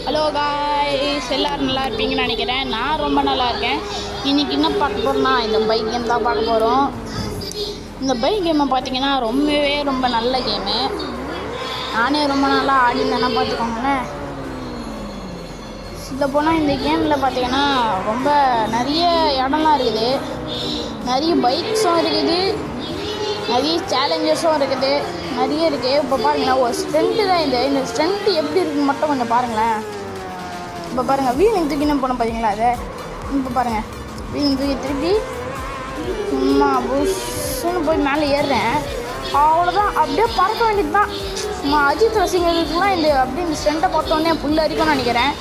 Hello guys, எல்லோரும் நல்லா இருப்பீங்கன்னு நினைக்கிறேன். நான் ரொம்ப நல்லா இருக்கேன். இன்றைக்கி என்ன பார்க்க போகிறோன்னா, இந்த பைக் கேம் தான் பார்க்க போகிறோம். இந்த பைக் கேமை பார்த்தீங்கன்னா ரொம்ப நல்ல கேமு. நானே ரொம்ப நாளாக ஆடினேன்னா பார்த்துக்கோங்களேன். இதில் போனால் இந்த கேமில் பார்த்தீங்கன்னா ரொம்ப நிறைய இடம்லாம் இருக்குது, நிறைய பைக்ஸும் இருக்குது, நிறைய சேலஞ்சஸும் இருக்குது, நிறைய இருக்குது. இப்போ பாருங்களேன், ஒரு ஸ்ட்ரென்ட்டு தான் இந்த ஸ்ட்ரென்த்து எப்படி இருக்குன்னு மட்டும் கொஞ்சம் பாருங்களேன். இப்போ பாருங்கள், வீலிங் தூக்கி என்ன போனோம் பார்த்தீங்களா? அதை இப்போ பாருங்கள், வீலிங் தூக்கி திருப்பி சும்மா புஷ்ஷுன்னு போய் மேலே ஏறுறேன். அவ்வளோதான், அப்படியே பறக்க வேண்டியது தான். அஜித் ரசிகர்களுக்குலாம் அப்படியே இந்த ஸ்ட்ரென்ட்டை பார்த்தோன்னே புல் அரிக்கும்னு நினைக்கிறேன்.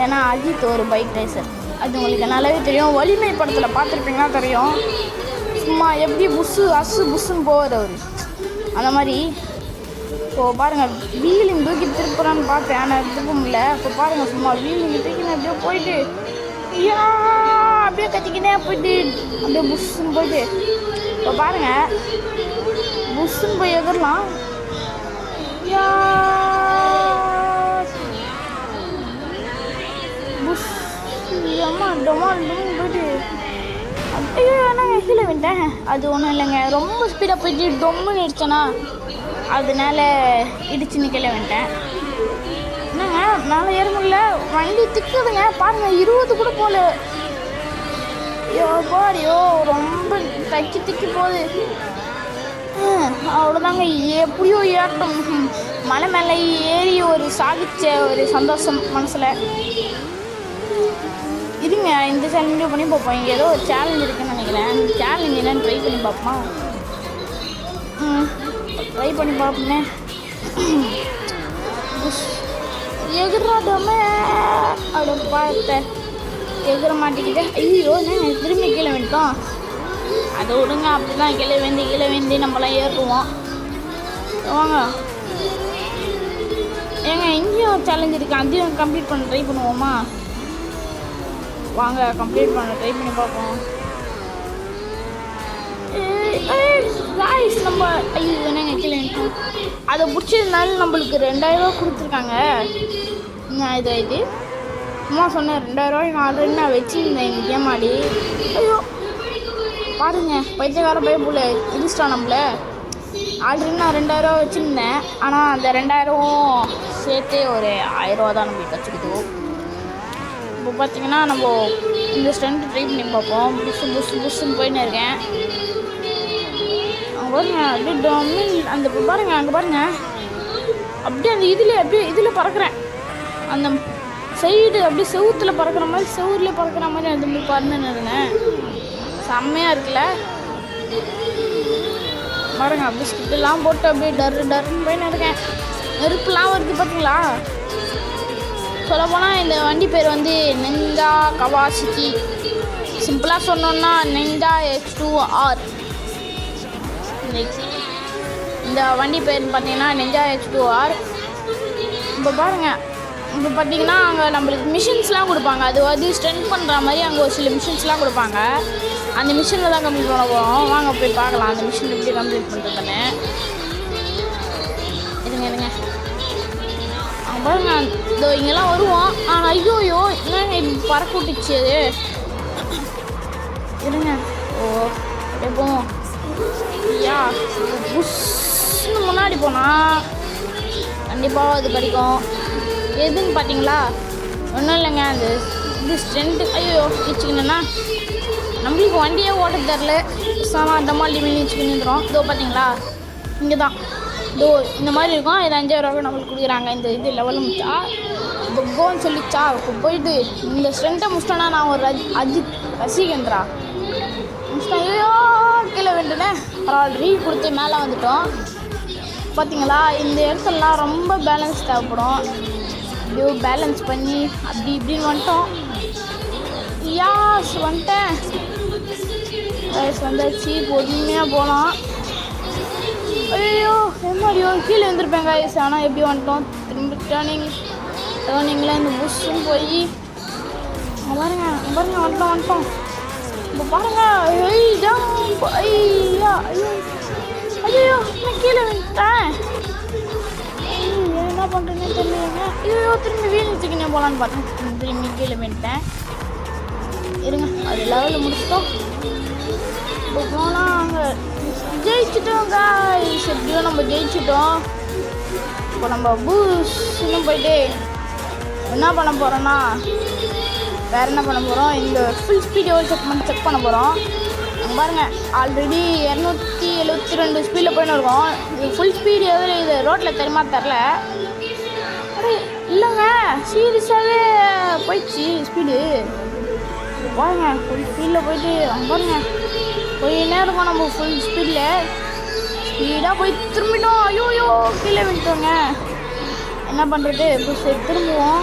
ஏன்னா அஜித் ஒரு பைக் ரேசர், அது உங்களுக்கு நல்லாவே தெரியும். வலிமை படத்தில் பார்த்துருப்பீங்கன்னா தெரியும். சும்மா எப்படி புஷ்ஷுன்னு போவார் அவர், அந்த மாதிரி. இப்போ பாருங்கள், வீலிங் தூக்கி திருப்புறான்னு பார்த்தேன், ஆனால் திருப்ப முடியல. இப்போ பாருங்கள், சும்மா வீலிங் தூக்கின்னு அப்படியே போயிட்டு அப்படியே கத்திக்கினே போயிட்டு அப்படியே புஷ்ஷுன்னு போயிட்டு, இப்போ பாருங்கள், புஷ்ஷுன்னு போய் எதிரலாம். புஷ் அம்மா டொமால்னு போயிட்டு அப்படியே நாங்கள் கீழே விட்டேன். அது ஒன்றும் இல்லைங்க, ரொம்ப ஸ்பீடாக போயிட்டு டொம்முன்னு இடிச்சேன்னா அதனால இடிச்சுன்னு கீழே வந்துட்டேன். என்னங்க, மேலே ஏற முடியல, வண்டி திக்குதுங்க. பாருங்கள், 20 கூட போகல. பாடியோ ரொம்ப திக்கி போகுது. அவ்வளோதாங்க, எப்படியோ ஏறட்டும். மலை மேலே ஏறி ஒரு சாதிச்ச ஒரு சந்தோஷம் மனசில். இருங்க, இந்த சேலஞ்சு பண்ணி பார்ப்போம். இங்கே ஏதோ ஒரு சேலஞ்ச் இருக்குதுன்னு நினைக்கிறேன். அந்த சேலஞ்ச் என்னன்னு ட்ரை பண்ணி பார்ப்போமா? ட்ரை பண்ணி பார்ப்போமே. எகிராட்டமே அப்படி பார்த்தேன், எகிர மாட்டிக்கிட்டேன். ஐயோ, நான் திரும்பி கீழே வந்துட்டோம். அதை விடுங்க, அப்படி தான் கீழே வேந்தி நம்மளாம் ஏறுவோம். வாங்க ஏங்க, இங்கேயும் ஒரு சேலஞ்ச் இருக்குது, அதையும் கம்ப்ளீட் பண்ண ட்ரை பண்ணுவோமா? வாங்க, கம்ப்ளீட் பண்ண ட்ரை பண்ணி பார்ப்போம். நம்ம ஐயோ என்னங்க கீழே அதை பிடிச்சதுனால நம்மளுக்கு 2000 ரூபா கொடுத்துருக்காங்க. இது அம்மா சொன்னேன், 2000 ரூபாய் நான் ஆல்ரெடி நான் வச்சுருந்தேன் இந்த கேம் ஆடி. ஐயோ பாருங்க, பைத்தியக்கார பயப்புல இடிச்சிட்டா நம்மள. ஆல்ரெடி நான் 2000 ரூபா வச்சுருந்தேன், ஆனால் அந்த 2000 சேர்த்தே ஒரு 1000 ரூபா தான் நம்மளுக்கு வச்சுக்கிது. இப்போ பார்த்தீங்கன்னா நம்ம இந்த ஸ்ட்ரென்த்து ட்ரை பண்ணி பார்ப்போம். புஷ்ஷுன்னு போயின்னு இருக்கேன். பாருங்க, அப்படியே டொமின் அந்த பாருங்க, அங்கே பாருங்க, அப்படியே அந்த இதில் பறக்கிறேன். அந்த சைடு அப்படியே செவுத்தில் பறக்கிற மாதிரி, செவுரில் பறக்கிற மாதிரி அந்த மாதிரி பறந்துன்னு இருந்தேன். செம்மையாக இருக்குல்ல பாருங்க. அப்படியே ஸ்கிட்டெல்லாம் போட்டு அப்படியே டர்ன்னு போயின்னு இருக்கேன். நெருப்புலாம் வருது பார்த்தீங்களா? சொல்லப்போனால் இந்த வண்டி பேர் வந்து நிஞ்சா கவாசிக்கி. சிம்பிளாக சொன்னோன்னா நிஞ்சா X2R. இந்த வண்டி பேர் பார்த்தீங்கன்னா நிஞ்சா X2R. இப்போ பாருங்கள், இப்போ பார்த்தீங்கன்னா அங்கே நம்மளுக்கு மிஷின்ஸ்லாம் கொடுப்பாங்க. அது வந்து ஸ்ட்ரென்த் பண்ணுற மாதிரி அங்கே ஒரு சில மிஷின்ஸ்லாம் கொடுப்பாங்க. அந்த மிஷினில் தான் கம்ப்ளீட் பண்ண போகிறோம். வாங்க போய் பார்க்கலாம் அந்த மிஷின் எப்படி கம்ப்ளீட் பண்ணுறதுன்னு. இருங்க பாருங்க, இதோ இங்கெல்லாம் வருவோம். ஆனால் ஐயோயோ என்னங்க இப்படி பறக்க விட்டுச்சு அது. இருங்க, அப்படியே போவோம். புஷ்ன்னு முன்னாடி போனால் கண்டிப்பாக அது கிடைக்கும். எதுன்னு பார்த்தீங்களா? ஒன்றும் இல்லைங்க, அந்த இது ஸ்ட்ரென்த்து. ஐயோ வச்சுக்கணுன்னா நம்மளுக்கு வண்டியே ஓட்ட தரல, டமால் டிமின்னு வச்சுக்கின்னுறோம். இதோ பார்த்தீங்களா, இங்கே தான் இதோ இந்த மாதிரி இருக்கும். இது 5000 ரூபா நம்மளுக்கு கொடுக்குறாங்க. இந்த இது லெவலில் முடிச்சா கோன்னு சொல்லிச்சா. இப்போ போயிட்டு இந்த ஸ்ட்ரென்த்தை முடிச்சிட்டோன்னா நான் ஒரு அஜித் ரசிகன்றா முடிச்சிட்டேன். ஐயோ கீழே வேண்டுனேன். பரவாயில்ல, கொடுத்து மேலே வந்துட்டோம். பார்த்தீங்களா, இந்த இடத்துலலாம் ரொம்ப பேலன்ஸ் தேவைப்படும். இப்படியோ பேலன்ஸ் பண்ணி அப்படி இப்படின்னு வந்துட்டோம். வந்துட்டேன். வந்தாச்சு, பொறுமையாக போகலாம். ஐயோ என்னடியோ கீழே வந்துருப்பேன் காய்ஸ். ஆனால் எப்படி வந்துட்டோம், திரும்ப டேர்னிங்கில் இந்த புஷ்ஷுன்னு போய் பாருங்க வந்துட்டோம். இப்போ பாருங்கள், ஐயா ஐயோ நான் கீழே வந்துட்டேன். என்ன பண்ணுறேன்னு தெரியலைங்க. ஐயோ திரும்பி வீடு தூக்கினே போகலான்னு பார்த்தேன், திரும்பி கீழே விட்டேன். இருங்க, அது லெவலில் முடிச்சிட்டோம். இப்போ போனால் அங்கே ஜெயிச்சிட்டோம் guys. எப்படியோ நம்ம ஜெயிச்சிட்டோம். இப்போ நம்ம பூஸ்ன்னு போயிட்டு என்ன பண்ண போகிறோன்னா, வேறு என்ன பண்ண போகிறோம், இந்த ஃபுல் ஸ்பீட் எவ்வளோ செக் பண்ண போகிறோம். பாருங்கள், ஆல்ரெடி 272 ஸ்பீடில் போயின்னு இருக்கோம். இது ஃபுல் ஸ்பீடு எவ்வளோ இது ரோட்டில் தெரியுமா தெரில. இல்லைங்க, சீரியஸாகவே போயிடுச்சு ஸ்பீடு. பாருங்க, ஃபுல் ஸ்பீடில் போயிட்டு பாருங்க போயின்னே இருக்கோம். நம்ம ஃபுல் ஸ்பீடாக போய் திரும்பிட்டோம். ஐயோ கீழே விட்டோங்க. என்ன பண்ணுறது, இப்போ சரி திரும்பிட்டோம்.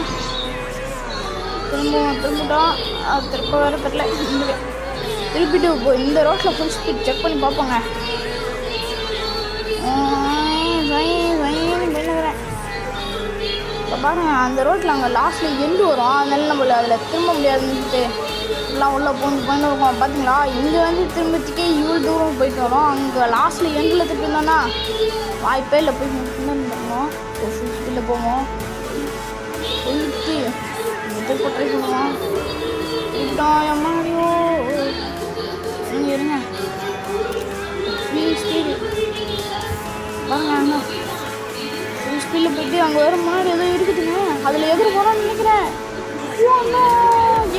அது திரும்ப வேறு தெரில. திருப்பிட்டு இப்போ இந்த ரோட்டில் ஃபுல் ஸ்பீட் செக் பண்ணி பார்ப்போங்க. போயின்னுக்கிறேன். இப்போ பாருங்க, அந்த ரோட்டில் அங்கே லாஸ்ட்டில் எண்டு வரும். அதனால நம்மள அதில் திரும்ப முடியாதுன்ட்டு எல்லாம் உள்ளே போயின்னு இருக்கோம். பார்த்தீங்களா, இங்கே வந்து திரும்பத்துக்கே இவ்வளோ தூரம் போயிட்டு வரோம். அங்கே லாஸ்ட்டில் எண்டில் திருப்பிருந்தோன்னா வாய்ப்பே இல்லை. போய் பண்ணோம். ஃபுல் ஸ்பீடில் போவோம். போயிட்டு எதுக்கு ட்ரை பண்ணுவோம். எம்மாடியோ இருங்க, ஃபுல் ஸ்பீடு பாருங்க. அண்ணா ஃபுல் ஸ்பீடில் போயிட்டு அங்கே வர முன்னாடி ஏதோ இருக்குதுங்க. அதில் எதிர போகிறோன்னு நினைக்கிறேன்.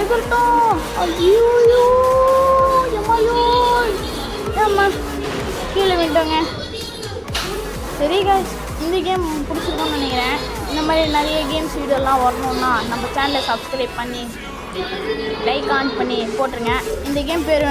எதிர்ட்டோம். ஐயோ எம்மாயோ ஏம்மா கீழே விட்டோங்க. சரி guys, இந்த கேம் பிடிச்சிருக்கோன்னு நினைக்கிறேன். இந்த மாதிரி நிறைய கேம்ஸ் வீடியோலாம் வரணுன்னா நம்ம சேனலை சப்ஸ்கிரைப் பண்ணி லைக் ஆன் பண்ணி போட்டுருங்க. இந்த கேம் பேர்